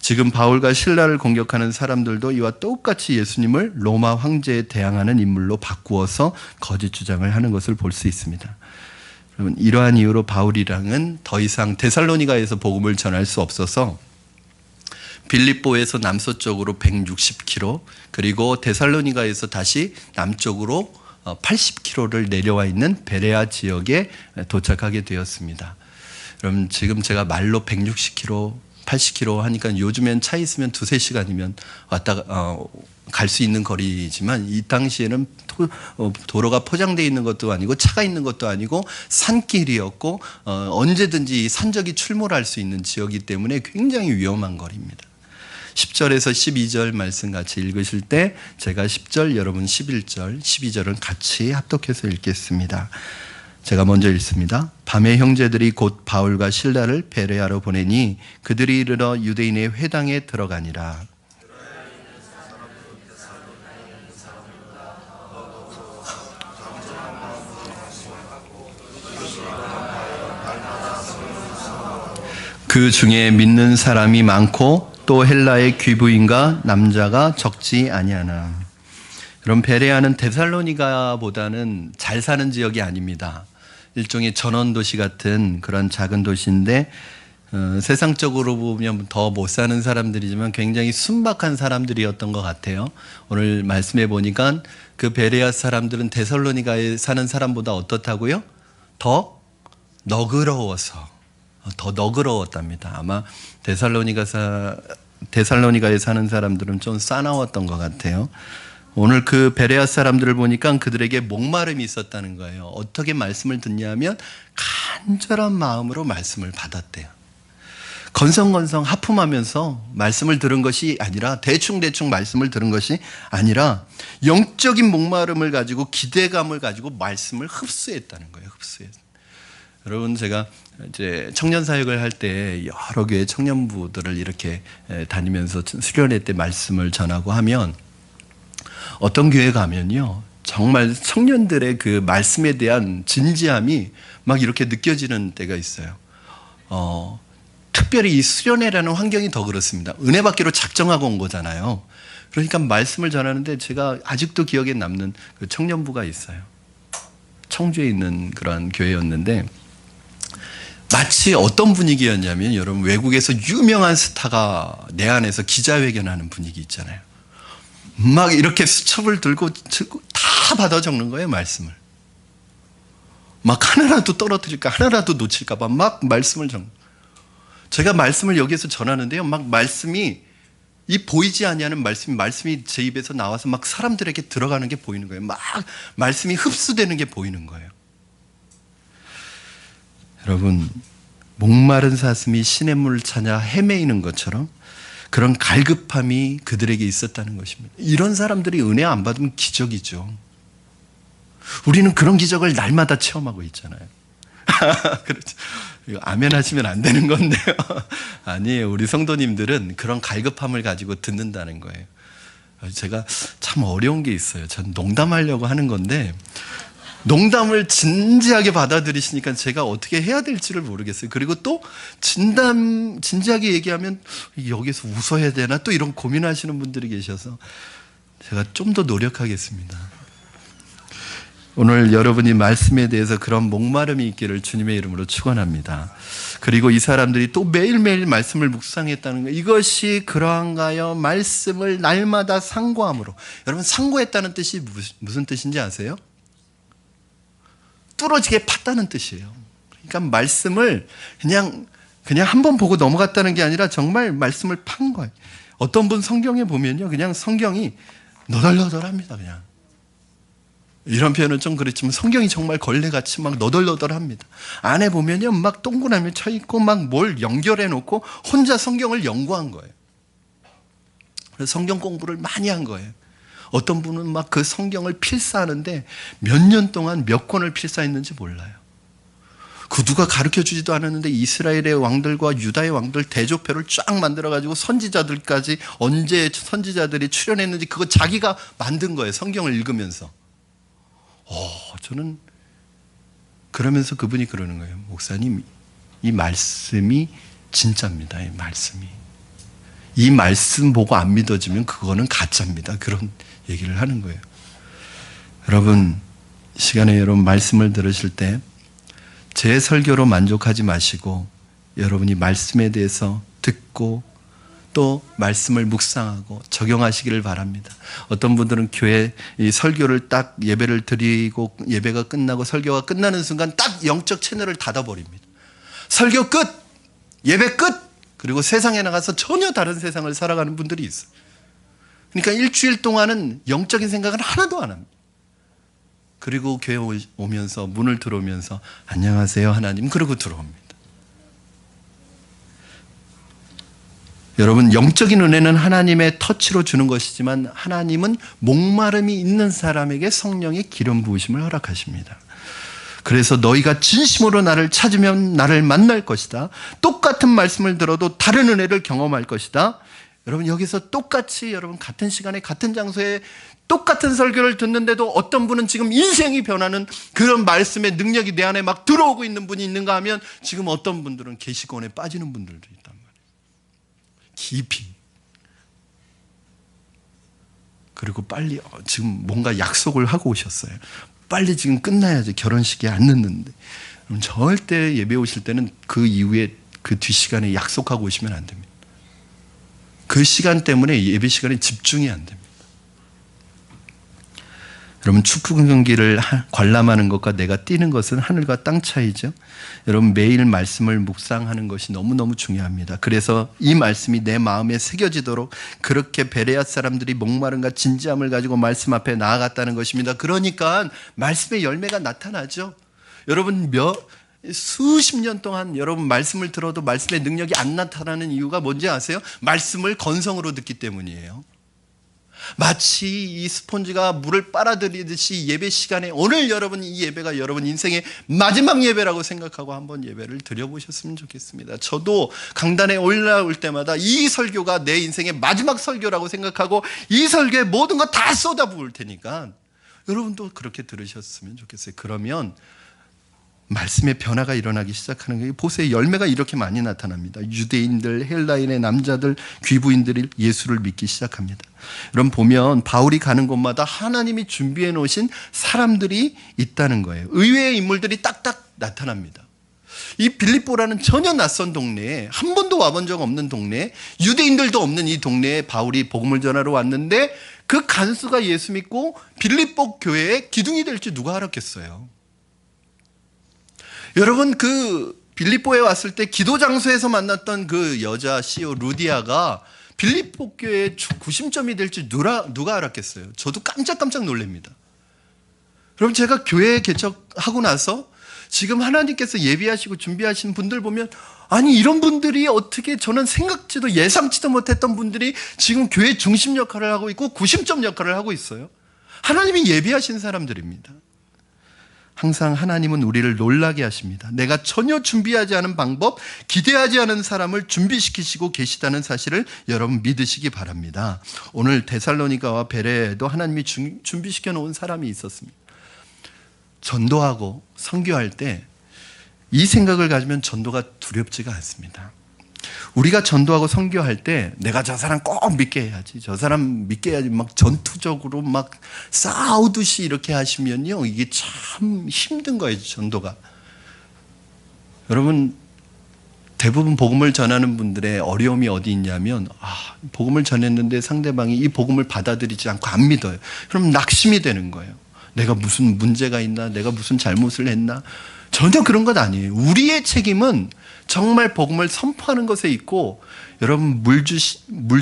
지금 바울과 실라를 공격하는 사람들도 이와 똑같이 예수님을 로마 황제에 대항하는 인물로 바꾸어서 거짓 주장을 하는 것을 볼 수 있습니다. 여러분, 이러한 이유로 바울이랑은 더 이상 데살로니가에서 복음을 전할 수 없어서 빌립보에서 남서쪽으로 160km, 그리고 데살로니가에서 다시 남쪽으로 80km를 내려와 있는 베레아 지역에 도착하게 되었습니다. 그럼 지금 제가 말로 160km, 80km 하니까 요즘엔 차 있으면 2-3시간이면 갈 수 있는 거리지만 이 당시에는 도로가 포장되어 있는 것도 아니고 차가 있는 것도 아니고 산길이었고 언제든지 산적이 출몰할 수 있는 지역이기 때문에 굉장히 위험한 거리입니다. 10절에서 12절 말씀 같이 읽으실 때 제가 10절, 여러분 11절, 12절은 같이 합독해서 읽겠습니다. 제가 먼저 읽습니다. 밤에 형제들이 곧 바울과 실라를 베레아로 보내니 그들이 이르러 유대인의 회당에 들어가니라. 그 중에 믿는 사람이 많고 또 헬라의 귀부인과 남자가 적지 아니하나. 그럼 베레아는 데살로니가보다는 잘 사는 지역이 아닙니다. 일종의 전원도시 같은 그런 작은 도시인데 세상적으로 보면 더 못 사는 사람들이지만 굉장히 순박한 사람들이었던 것 같아요. 오늘 말씀해 보니까 그 베레아 사람들은 데살로니가에 사는 사람보다 어떻다고요? 더 너그러웠답니다. 아마 데살로니가에 사는 사람들은 좀 싸나웠던 것 같아요. 오늘 그 베레아 사람들을 보니까 그들에게 목마름이 있었다는 거예요. 어떻게 말씀을 듣냐면 간절한 마음으로 말씀을 받았대요. 건성건성 하품하면서 말씀을 들은 것이 아니라 대충 말씀을 들은 것이 아니라 영적인 목마름을 가지고 기대감을 가지고 말씀을 흡수했다는 거예요. 여러분, 제가 이제 청년 사역을 할 때 여러 교회 청년부들을 이렇게 다니면서 수련회 때 말씀을 전하고 하면 어떤 교회 가면요, 정말 청년들의 그 말씀에 대한 진지함이 막 이렇게 느껴지는 때가 있어요. 특별히 이 수련회라는 환경이 더 그렇습니다. 은혜 받기로 작정하고 온 거잖아요. 그러니까 말씀을 전하는데 제가 아직도 기억에 남는 그 청년부가 있어요. 청주에 있는 그런 교회였는데 마치 어떤 분위기였냐면, 여러분, 외국에서 유명한 스타가 내 안에서 기자회견하는 분위기 있잖아요. 막 이렇게 수첩을 들고 다 받아 적는 거예요, 말씀을. 막 하나라도 떨어뜨릴까, 하나라도 놓칠까봐 막 말씀을 적는. 제가 말씀을 여기에서 전하는데요, 막 말씀이 이 보이지 아니하는 말씀이 제 입에서 나와서 막 사람들에게 들어가는 게 보이는 거예요. 막 말씀이 흡수되는 게 보이는 거예요. 여러분, 목마른 사슴이 시냇물을 찾아 헤매이는 것처럼 그런 갈급함이 그들에게 있었다는 것입니다. 이런 사람들이 은혜 안 받으면 기적이죠. 우리는 그런 기적을 날마다 체험하고 있잖아요. 그렇죠. 이거 아멘 하시면 안 되는 건데요. 아니에요. 우리 성도님들은 그런 갈급함을 가지고 듣는다는 거예요. 제가 참 어려운 게 있어요. 전 농담하려고 하는 건데 농담을 진지하게 받아들이시니까 제가 어떻게 해야 될지를 모르겠어요. 그리고 또 진지하게 얘기하면 여기서 웃어야 되나 또 이런 고민하시는 분들이 계셔서 제가 좀 더 노력하겠습니다. 오늘 여러분이 말씀에 대해서 그런 목마름이 있기를 주님의 이름으로 축원합니다. 그리고 이 사람들이 또 매일매일 말씀을 묵상했다는 거, 이것이 그러한가요? 말씀을 날마다 상고함으로. 여러분, 상고했다는 뜻이 무슨 뜻인지 아세요? 뚫어지게 팠다는 뜻이에요. 그러니까 말씀을 그냥 한 번 보고 넘어갔다는 게 아니라 정말 말씀을 판 거예요. 어떤 분 성경에 보면요, 그냥 성경이 너덜너덜합니다. 그냥 이런 표현은 좀 그렇지만 성경이 정말 걸레같이 막 너덜너덜합니다. 안에 보면요, 막 동그라미 쳐 있고 막 뭘 연결해 놓고 혼자 성경을 연구한 거예요. 그래서 성경 공부를 많이 한 거예요. 어떤 분은 막 그 성경을 필사하는데 몇 년 동안 몇 권을 필사했는지 몰라요. 그 누가 가르쳐 주지도 않았는데 이스라엘의 왕들과 유다의 왕들 대조표를 쫙 만들어가지고 선지자들까지 언제 선지자들이 출연했는지 그거 자기가 만든 거예요. 성경을 읽으면서. 저는 그러면서 그분이 그러는 거예요. 목사님, 이 말씀이 진짜입니다. 이 말씀 보고 안 믿어지면 그거는 가짜입니다. 그런 얘기를 하는 거예요. 여러분, 이 시간에 여러분 말씀을 들으실 때 제 설교로 만족하지 마시고 여러분이 말씀에 대해서 듣고 또 말씀을 묵상하고 적용하시기를 바랍니다. 어떤 분들은 교회 이 설교를 딱 예배를 드리고 예배가 끝나고 설교가 끝나는 순간 딱 영적 채널을 닫아버립니다. 설교 끝, 예배 끝, 그리고 세상에 나가서 전혀 다른 세상을 살아가는 분들이 있어요. 그러니까 일주일 동안은 영적인 생각은 하나도 안 합니다. 그리고 교회 오면서 문을 들어오면서 안녕하세요 하나님 그러고 들어옵니다. 여러분, 영적인 은혜는 하나님의 터치로 주는 것이지만 하나님은 목마름이 있는 사람에게 성령의 기름 부으심을 허락하십니다. 그래서 너희가 진심으로 나를 찾으면 나를 만날 것이다. 똑같은 말씀을 들어도 다른 은혜를 경험할 것이다. 여러분, 여기서 똑같이 여러분 같은 시간에 같은 장소에 똑같은 설교를 듣는데도 어떤 분은 지금 인생이 변하는 그런 말씀의 능력이 내 안에 막 들어오고 있는 분이 있는가 하면 지금 어떤 분들은 계시권에 빠지는 분들도 있단 말이에요. 깊이. 그리고 빨리 지금 뭔가 약속을 하고 오셨어요. 빨리 지금 끝나야지, 결혼식이 안 늦는데. 절대 예배 오실 때는 그 이후에 그 뒷시간에 약속하고 오시면 안 됩니다. 그 시간 때문에 예배 시간에 집중이 안 됩니다. 여러분, 축구 경기를 관람하는 것과 내가 뛰는 것은 하늘과 땅 차이죠. 여러분, 매일 말씀을 묵상하는 것이 너무너무 중요합니다. 그래서 이 말씀이 내 마음에 새겨지도록 그렇게 베레아 사람들이 목마름과 진지함을 가지고 말씀 앞에 나아갔다는 것입니다. 그러니까 말씀의 열매가 나타나죠. 여러분, 수십 년 동안 여러분 말씀을 들어도 말씀의 능력이 안 나타나는 이유가 뭔지 아세요? 말씀을 건성으로 듣기 때문이에요. 마치 이 스폰지가 물을 빨아들이듯이 예배 시간에 오늘 여러분 이 예배가 여러분 인생의 마지막 예배라고 생각하고 한번 예배를 드려보셨으면 좋겠습니다. 저도 강단에 올라올 때마다 이 설교가 내 인생의 마지막 설교라고 생각하고 이 설교에 모든 거 다 쏟아부을 테니까 여러분도 그렇게 들으셨으면 좋겠어요. 그러면 말씀의 변화가 일어나기 시작하는 거예요. 보세요. 열매가 이렇게 많이 나타납니다. 유대인들, 헬라인의 남자들, 귀부인들이 예수를 믿기 시작합니다. 여러분 보면 바울이 가는 곳마다 하나님이 준비해 놓으신 사람들이 있다는 거예요. 의외의 인물들이 딱딱 나타납니다. 이 빌립보라는 전혀 낯선 동네에, 한 번도 와본 적 없는 동네에, 유대인들도 없는 이 동네에 바울이 복음을 전하러 왔는데 그 간수가 예수 믿고 빌립보 교회의 기둥이 될지 누가 알았겠어요. 여러분, 그 빌립보에 왔을 때 기도 장소에서 만났던 그 여자 CEO 루디아가 빌립보 교회의 구심점이 될지 누가 알았겠어요. 저도 깜짝깜짝 놀랍니다. 여러분, 제가 교회에 개척하고 나서 지금 하나님께서 예비하시고 준비하신 분들 보면 아니 이런 분들이 어떻게 저는 생각지도 예상치도 못했던 분들이 지금 교회 중심 역할을 하고 있고 구심점 역할을 하고 있어요. 하나님이 예비하신 사람들입니다. 항상 하나님은 우리를 놀라게 하십니다. 내가 전혀 준비하지 않은 방법, 기대하지 않은 사람을 준비시키시고 계시다는 사실을 여러분 믿으시기 바랍니다. 오늘 데살로니가와 베레아에도 하나님이 준비시켜 놓은 사람이 있었습니다. 전도하고 선교할 때 이 생각을 가지면 전도가 두렵지가 않습니다. 우리가 전도하고 선교할 때 내가 저 사람 꼭 믿게 해야지, 저 사람 믿게 해야지 막 전투적으로 막 싸우듯이 이렇게 하시면요, 이게 참 힘든 거예요, 전도가. 여러분, 대부분 복음을 전하는 분들의 어려움이 어디 있냐면 복음을 전했는데 상대방이 이 복음을 받아들이지 않고 안 믿어요. 그럼 낙심이 되는 거예요. 내가 무슨 문제가 있나, 내가 무슨 잘못을 했나. 전혀 그런 것 아니에요. 우리의 책임은 정말 복음을 선포하는 것에 있고, 여러분 물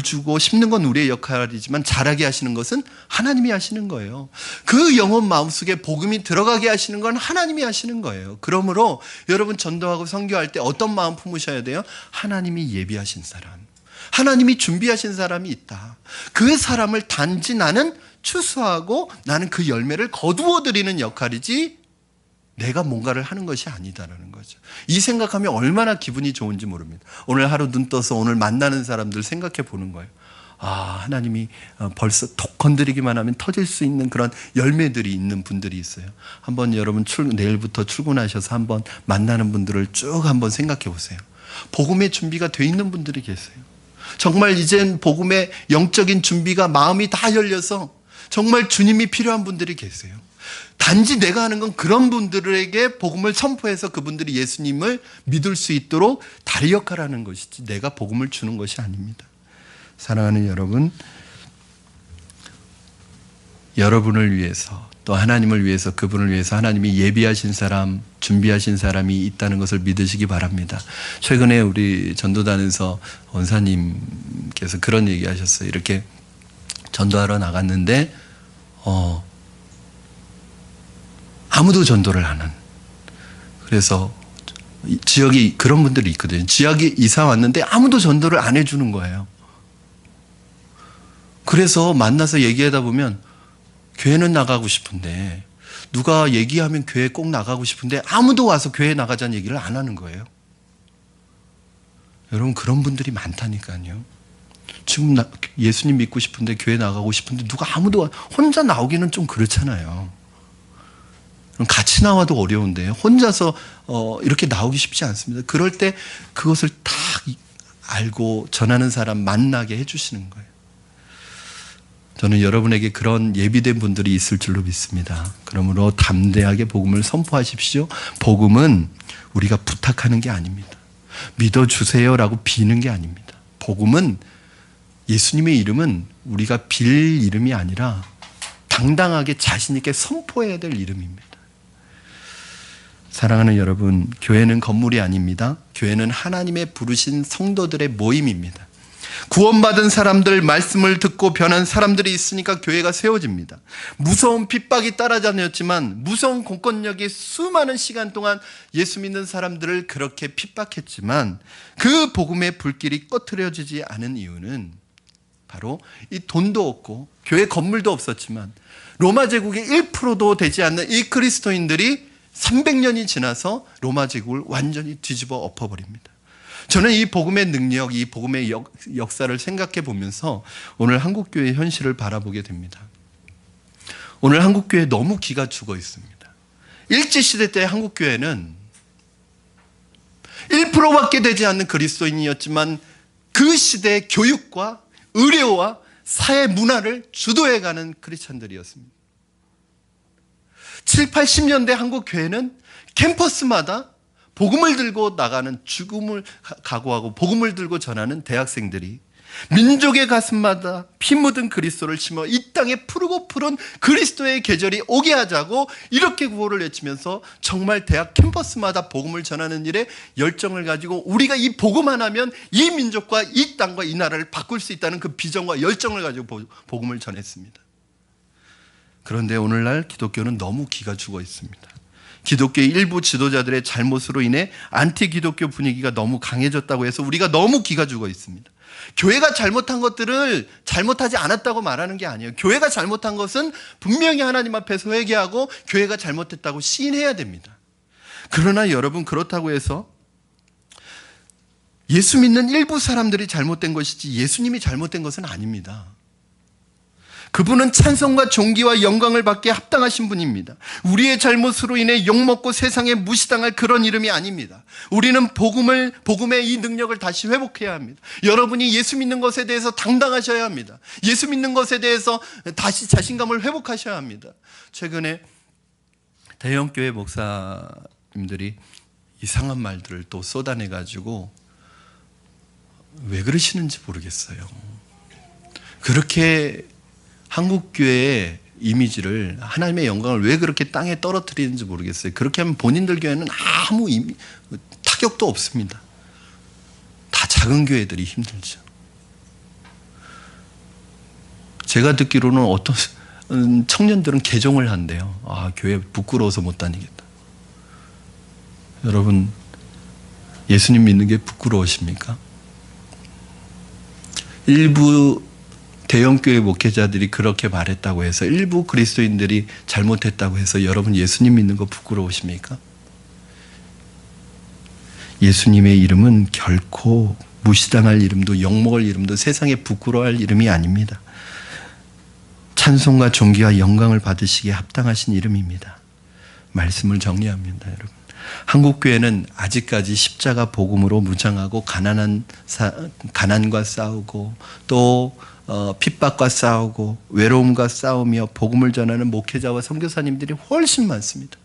주고 심는 건 우리의 역할이지만 자라게 하시는 것은 하나님이 하시는 거예요. 그 영혼 마음속에 복음이 들어가게 하시는 건 하나님이 하시는 거예요. 그러므로 여러분 전도하고 선교할 때 어떤 마음 품으셔야 돼요? 하나님이 예비하신 사람, 하나님이 준비하신 사람이 있다. 그 사람을 단지 나는 추수하고 나는 그 열매를 거두어 드리는 역할이지 내가 뭔가를 하는 것이 아니다라는 거죠. 이 생각하면 얼마나 기분이 좋은지 모릅니다. 오늘 하루 눈 떠서 오늘 만나는 사람들 생각해 보는 거예요. 하나님이 벌써 톡 건드리기만 하면 터질 수 있는 그런 열매들이 있는 분들이 있어요. 한번 여러분 내일부터 출근하셔서 한번 만나는 분들을 쭉 한번 생각해 보세요. 복음의 준비가 돼 있는 분들이 계세요. 정말 이젠 복음의 영적인 준비가 마음이 다 열려서 정말 주님이 필요한 분들이 계세요. 단지 내가 하는 건 그런 분들에게 복음을 선포해서 그분들이 예수님을 믿을 수 있도록 다리 역할을 하는 것이지 내가 복음을 주는 것이 아닙니다. 사랑하는 여러분, 여러분을 위해서 또 하나님을 위해서, 그분을 위해서 하나님이 예비하신 사람, 준비하신 사람이 있다는 것을 믿으시기 바랍니다. 최근에 우리 전도단에서 원사님께서 그런 얘기 하셨어요. 이렇게 전도하러 나갔는데 아무도 전도를 안 하는. 그래서 지역이 그런 분들이 있거든요. 지역에 이사 왔는데 아무도 전도를 안 해주는 거예요. 그래서 만나서 얘기하다 보면 교회는 나가고 싶은데, 누가 얘기하면 교회 꼭 나가고 싶은데 아무도 와서 교회 나가자는 얘기를 안 하는 거예요. 여러분, 그런 분들이 많다니까요. 지금 예수님 믿고 싶은데 교회 나가고 싶은데 누가 아무도 혼자 나오기는 좀 그렇잖아요. 같이 나와도 어려운데 혼자서 이렇게 나오기 쉽지 않습니다. 그럴 때 그것을 다 알고 전하는 사람 만나게 해주시는 거예요. 저는 여러분에게 그런 예비된 분들이 있을 줄로 믿습니다. 그러므로 담대하게 복음을 선포하십시오. 복음은 우리가 부탁하는 게 아닙니다. 믿어주세요라고 비는 게 아닙니다. 복음은, 예수님의 이름은 우리가 빌 이름이 아니라 당당하게 자신 있게 선포해야 될 이름입니다. 사랑하는 여러분, 교회는 건물이 아닙니다. 교회는 하나님의 부르신 성도들의 모임입니다. 구원받은 사람들, 말씀을 듣고 변한 사람들이 있으니까 교회가 세워집니다. 무서운 핍박이 따라다녔지만, 무서운 공권력이 수많은 시간 동안 예수 믿는 사람들을 그렇게 핍박했지만 그 복음의 불길이 꺼트려지지 않은 이유는 바로 이 돈도 없고 교회 건물도 없었지만 로마 제국의 1%도 되지 않는 이 그리스도인들이 300년이 지나서 로마 제국을 완전히 뒤집어 엎어버립니다. 저는 이 복음의 능력, 이 복음의 역사를 생각해 보면서 오늘 한국교회의 현실을 바라보게 됩니다. 오늘 한국교회 너무 기가 죽어 있습니다. 일제시대 때 한국교회는 1%밖에 되지 않는 그리스도인이었지만 그 시대의 교육과 의료와 사회 문화를 주도해가는 크리스찬들이었습니다. 7, 80년대 한국 교회는 캠퍼스마다 복음을 들고 나가는, 죽음을 각오하고 복음을 들고 전하는 대학생들이 민족의 가슴마다 피 묻은 그리스도를 심어 이 땅에 푸르고 푸른 그리스도의 계절이 오게 하자고 이렇게 구호를 외치면서 정말 대학 캠퍼스마다 복음을 전하는 일에 열정을 가지고 우리가 이 복음 하나면 이 민족과 이 땅과 이 나라를 바꿀 수 있다는 그 비전과 열정을 가지고 복음을 전했습니다. 그런데 오늘날 기독교는 너무 기가 죽어 있습니다. 기독교의 일부 지도자들의 잘못으로 인해 안티 기독교 분위기가 너무 강해졌다고 해서 우리가 너무 기가 죽어 있습니다. 교회가 잘못한 것들을 잘못하지 않았다고 말하는 게 아니에요. 교회가 잘못한 것은 분명히 하나님 앞에서 회개하고 교회가 잘못했다고 시인해야 됩니다. 그러나 여러분, 그렇다고 해서 예수 믿는 일부 사람들이 잘못된 것이지 예수님이 잘못된 것은 아닙니다. 그분은 찬송과 존귀와 영광을 받기에 합당하신 분입니다. 우리의 잘못으로 인해 욕먹고 세상에 무시당할 그런 이름이 아닙니다. 우리는 복음의 이 능력을 다시 회복해야 합니다. 여러분이 예수 믿는 것에 대해서 당당하셔야 합니다. 예수 믿는 것에 대해서 다시 자신감을 회복하셔야 합니다. 최근에 대형교회 목사님들이 이상한 말들을 또 쏟아내가지고 왜 그러시는지 모르겠어요. 그렇게 한국교회의 이미지를, 하나님의 영광을 왜 그렇게 땅에 떨어뜨리는지 모르겠어요. 그렇게 하면 본인들 교회는 아무 타격도 없습니다. 다 작은 교회들이 힘들죠. 제가 듣기로는 어떤 청년들은 개종을 한대요. 교회 부끄러워서 못 다니겠다. 여러분, 예수님 믿는 게 부끄러우십니까? 일부 대형교회 목회자들이 그렇게 말했다고 해서, 일부 그리스도인들이 잘못했다고 해서 여러분 예수님 믿는 거 부끄러우십니까? 예수님의 이름은 결코 무시당할 이름도 욕먹을 이름도 세상에 부끄러워할 이름이 아닙니다. 찬송과 존귀와 영광을 받으시기에 합당하신 이름입니다. 말씀을 정리합니다, 여러분. 한국교회는 아직까지 십자가 복음으로 무장하고 가난과 싸우고 또 핍박과 싸우고 외로움과 싸우며 복음을 전하는 목회자와 선교사님들이 훨씬 많습니다.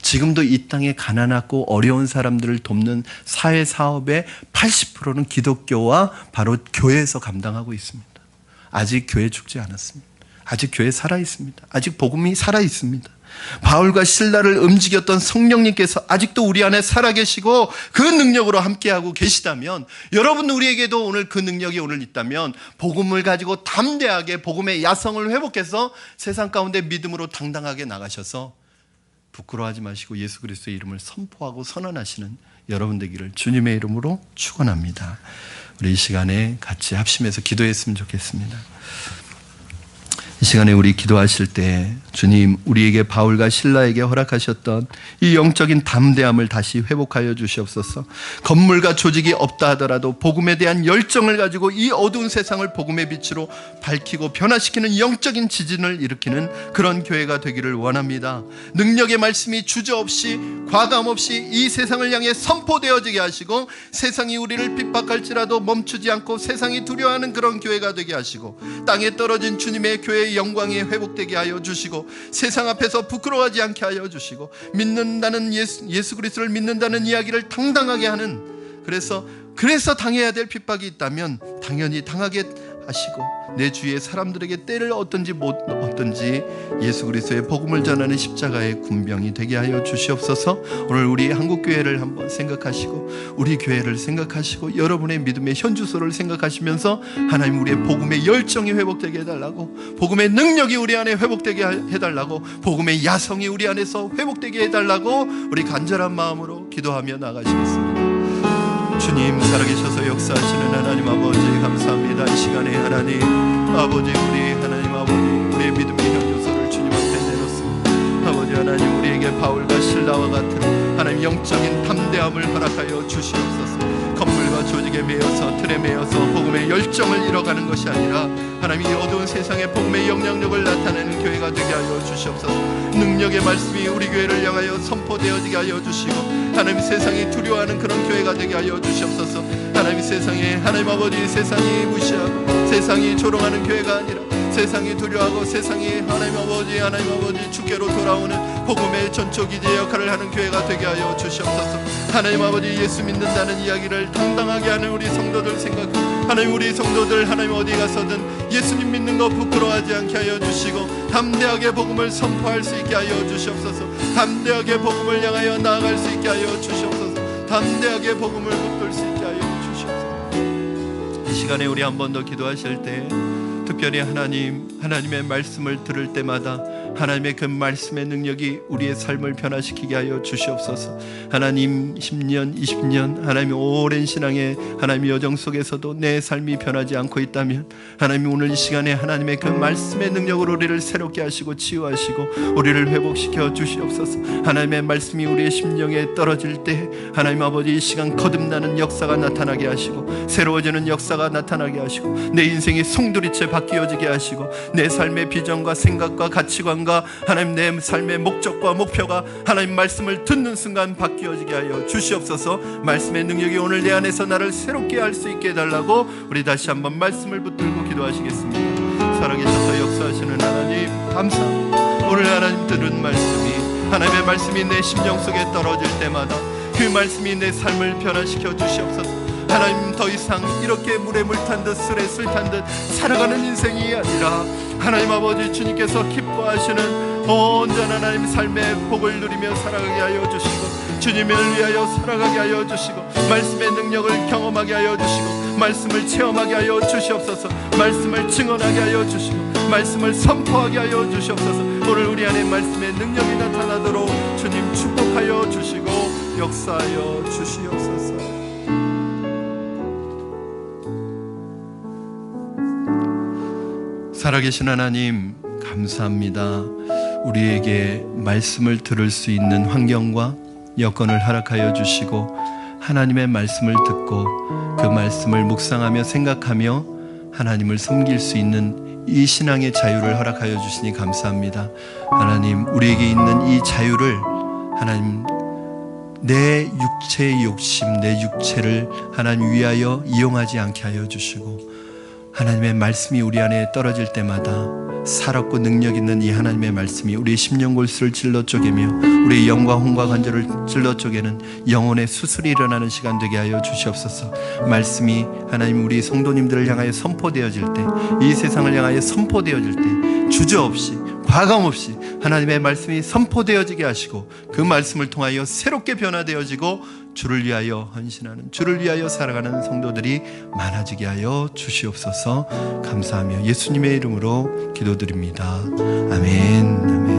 지금도 이 땅에 가난하고 어려운 사람들을 돕는 사회사업의 80%는 기독교와 바로 교회에서 감당하고 있습니다. 아직 교회 죽지 않았습니다. 아직 교회 살아있습니다. 아직 복음이 살아있습니다. 바울과 실라를 움직였던 성령님께서 아직도 우리 안에 살아계시고 그 능력으로 함께하고 계시다면, 여러분 우리에게도 오늘 그 능력이 오늘 있다면 복음을 가지고 담대하게 복음의 야성을 회복해서 세상 가운데 믿음으로 당당하게 나가셔서 부끄러워하지 마시고 예수 그리스도의 이름을 선포하고 선언하시는 여러분 되기를 주님의 이름으로 축원합니다. 우리 이 시간에 같이 합심해서 기도했으면 좋겠습니다. 이 시간에 우리 기도하실 때 주님, 우리에게 바울과 실라에게 허락하셨던 이 영적인 담대함을 다시 회복하여 주시옵소서. 건물과 조직이 없다 하더라도 복음에 대한 열정을 가지고 이 어두운 세상을 복음의 빛으로 밝히고 변화시키는 영적인 지진을 일으키는 그런 교회가 되기를 원합니다. 능력의 말씀이 주저없이 과감 없이 이 세상을 향해 선포되어지게 하시고, 세상이 우리를 핍박할지라도 멈추지 않고 세상이 두려워하는 그런 교회가 되게 하시고, 땅에 떨어진 주님의 교회의 영광이 회복되게 하여 주시고, 세상 앞에서 부끄러워하지 않게 하여 주시고, 믿는다는 예수 그리스도를 믿는다는 이야기를 당당하게 하는, 그래서 당해야 될 핍박이 있다면 당연히 당하게 하시고, 내 주위의 사람들에게 때를 얻든지 못 얻든지 예수 그리스도의 복음을 전하는 십자가의 군병이 되게 하여 주시옵소서. 오늘 우리 한국교회를 한번 생각하시고, 우리 교회를 생각하시고, 여러분의 믿음의 현주소를 생각하시면서 하나님 우리의 복음의 열정이 회복되게 해달라고, 복음의 능력이 우리 안에 회복되게 해달라고, 복음의 야성이 우리 안에서 회복되게 해달라고 우리 간절한 마음으로 기도하며 나가시겠습니다. 주님, 살아계셔서 역사하시는 하나님 아버지 감사합니다. 이 시간에 하나님 아버지, 우리 하나님 아버지, 우리의 믿음의 현주소를 주님 앞에 내놓습니다. 아버지 하나님, 우리에게 바울과 실라와 같은 하나님 영적인 담대함을 허락하여 주시옵소서. 건물과 조직에 매여서 틀에 매여서 복음의 열정을 잃어가는 것이 아니라 하나님 이 어두운 세상에 복음의 영향력을 나타내는 교회가 되게 하여 주시옵소서. 능력의 말씀이 우리 교회를 향하여 선포되어지게 하여 주시고, 하나님 세상이 두려워하는 그런 교회가 되게 하여 주시옵소서. 하나님 세상에 하나님 아버지, 세상이 무시하고 세상이 조롱하는 교회가 아니라 세상이 두려워하고 세상이 하나님 아버지 주께로 돌아오는 복음의 전초기지의 역할을 하는 교회가 되게 하여 주시옵소서. 하나님 아버지, 예수 믿는다는 이야기를 당당하게 하는 우리 성도들 생각하고, 하나님 우리 성도들 하나님 어디 가서든 예수님 믿는 거 부끄러워하지 않게 하여 주시고, 담대하게 복음을 선포할 수 있게 하여 주시옵소서. 담대하게 복음을 향하여 나아갈 수 있게 하여 주시옵소서. 담대하게 복음을 붙들 수 있게 하여 주시옵소서. 이 시간에 우리 한 번 더 기도하실 때 특별히 하나님의 말씀을 들을 때마다 하나님의 그 말씀의 능력이 우리의 삶을 변화시키게 하여 주시옵소서. 하나님 10년, 20년 하나님의 오랜 신앙의 하나님의 여정 속에서도 내 삶이 변하지 않고 있다면, 하나님 오늘 이 시간에 하나님의 그 말씀의 능력으로 우리를 새롭게 하시고 치유하시고 우리를 회복시켜 주시옵소서. 하나님의 말씀이 우리의 심령에 떨어질 때 하나님 아버지, 이 시간 거듭나는 역사가 나타나게 하시고 새로워지는 역사가 나타나게 하시고, 내 인생이 송두리째 바뀌어지게 하시고, 내 삶의 비전과 생각과 가치관과 하나님 내 삶의 목적과 목표가 하나님 말씀을 듣는 순간 바뀌어지게 하여 주시옵소서. 말씀의 능력이 오늘 내 안에서 나를 새롭게 할 수 있게 해달라고 우리 다시 한번 말씀을 붙들고 기도하시겠습니다. 살아계셔서 역사하시는 하나님 감사합니다. 오늘 하나님 들은 말씀이, 하나님의 말씀이 내 심령 속에 떨어질 때마다 그 말씀이 내 삶을 변화시켜 주시옵소서. 하나님 더 이상 이렇게 물에 물 탄 듯 술에 술 탄 듯 살아가는 인생이 아니라 하나님 아버지, 주님께서 기뻐하시는 온전한 하나님 삶의 복을 누리며 살아가게 하여 주시고, 주님을 위하여 살아가게 하여 주시고, 말씀의 능력을 경험하게 하여 주시고, 말씀을 체험하게 하여 주시옵소서. 말씀을 증언하게 하여 주시고, 말씀을 선포하게 하여 주시옵소서. 오늘 우리 안에 말씀의 능력이 나타나도록 주님 축복하여 주시고 역사하여 주시옵소서. 살아계신 하나님 감사합니다. 우리에게 말씀을 들을 수 있는 환경과 여건을 허락하여 주시고, 하나님의 말씀을 듣고 그 말씀을 묵상하며 생각하며 하나님을 섬길 수 있는 이 신앙의 자유를 허락하여 주시니 감사합니다. 하나님, 우리에게 있는 이 자유를 하나님 내 육체의 욕심, 내 육체를 하나님 위하여 이용하지 않게 하여 주시고, 하나님의 말씀이 우리 안에 떨어질 때마다 살았고 능력 있는 이 하나님의 말씀이 우리의 심령골수를 찔러 쪼개며 우리의 영과 혼과 관절을 찔러 쪼개는 영혼의 수술이 일어나는 시간 되게 하여 주시옵소서. 말씀이 하나님 우리 성도님들을 향하여 선포되어질 때, 이 세상을 향하여 선포되어질 때 주저없이 과감 없이 하나님의 말씀이 선포되어지게 하시고 그 말씀을 통하여 새롭게 변화되어지고 주를 위하여 헌신하는, 주를 위하여 살아가는 성도들이 많아지게 하여 주시옵소서. 감사하며 예수님의 이름으로 기도드립니다. 아멘. 아멘.